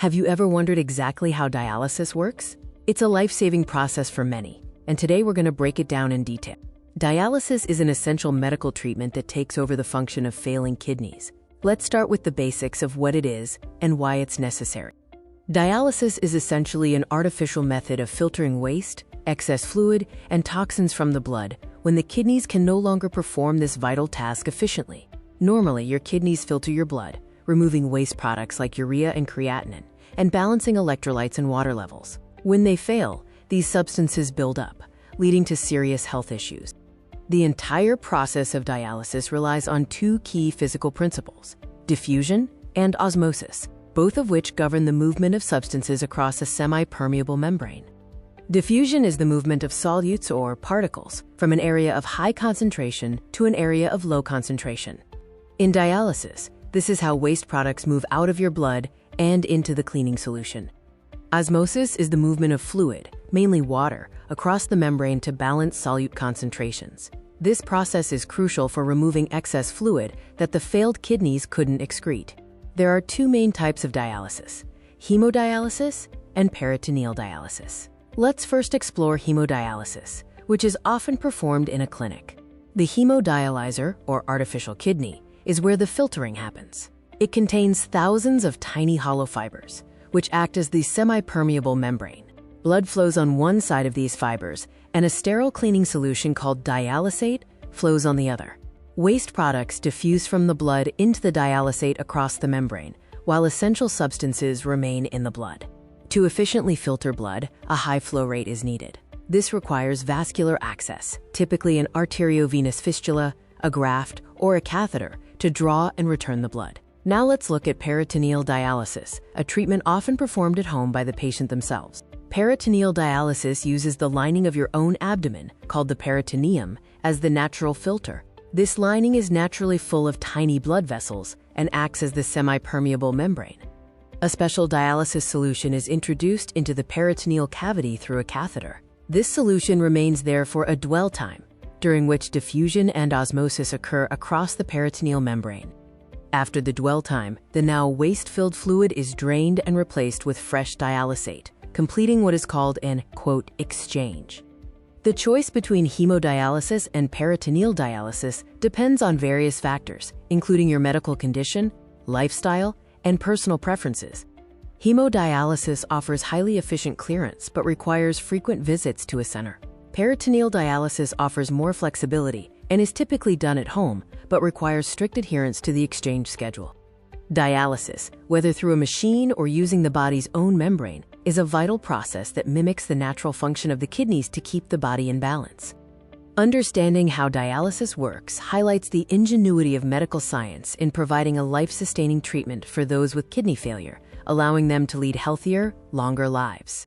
Have you ever wondered exactly how dialysis works? It's a life-saving process for many, and today we're going to break it down in detail. Dialysis is an essential medical treatment that takes over the function of failing kidneys. Let's start with the basics of what it is and why it's necessary. Dialysis is essentially an artificial method of filtering waste, excess fluid, and toxins from the blood when the kidneys can no longer perform this vital task efficiently. Normally, your kidneys filter your blood, removing waste products like urea and creatinine, and balancing electrolytes and water levels. When they fail, these substances build up, leading to serious health issues. The entire process of dialysis relies on two key physical principles: diffusion and osmosis, both of which govern the movement of substances across a semi-permeable membrane. Diffusion is the movement of solutes or particles from an area of high concentration to an area of low concentration. In dialysis, this is how waste products move out of your blood and into the cleaning solution. Osmosis is the movement of fluid, mainly water, across the membrane to balance solute concentrations. This process is crucial for removing excess fluid that the failed kidneys couldn't excrete. There are two main types of dialysis: hemodialysis and peritoneal dialysis. Let's first explore hemodialysis, which is often performed in a clinic. The hemodialyzer, or artificial kidney, is where the filtering happens. It contains thousands of tiny hollow fibers, which act as the semi-permeable membrane. Blood flows on one side of these fibers, and a sterile cleaning solution called dialysate flows on the other. Waste products diffuse from the blood into the dialysate across the membrane, while essential substances remain in the blood. To efficiently filter blood, a high flow rate is needed. This requires vascular access, typically an arteriovenous fistula, a graft, or a catheter, to draw and return the blood. Now let's look at peritoneal dialysis, a treatment often performed at home by the patient themselves. Peritoneal dialysis uses the lining of your own abdomen, called the peritoneum, as the natural filter. This lining is naturally full of tiny blood vessels and acts as the semi-permeable membrane. A special dialysis solution is introduced into the peritoneal cavity through a catheter. This solution remains there for a dwell time, during which diffusion and osmosis occur across the peritoneal membrane. After the dwell time, the now waste-filled fluid is drained and replaced with fresh dialysate, completing what is called an, quote, exchange. The choice between hemodialysis and peritoneal dialysis depends on various factors, including your medical condition, lifestyle, and personal preferences. Hemodialysis offers highly efficient clearance but requires frequent visits to a center. Peritoneal dialysis offers more flexibility and is typically done at home, but requires strict adherence to the exchange schedule. Dialysis, whether through a machine or using the body's own membrane, is a vital process that mimics the natural function of the kidneys to keep the body in balance. Understanding how dialysis works highlights the ingenuity of medical science in providing a life-sustaining treatment for those with kidney failure, allowing them to lead healthier, longer lives.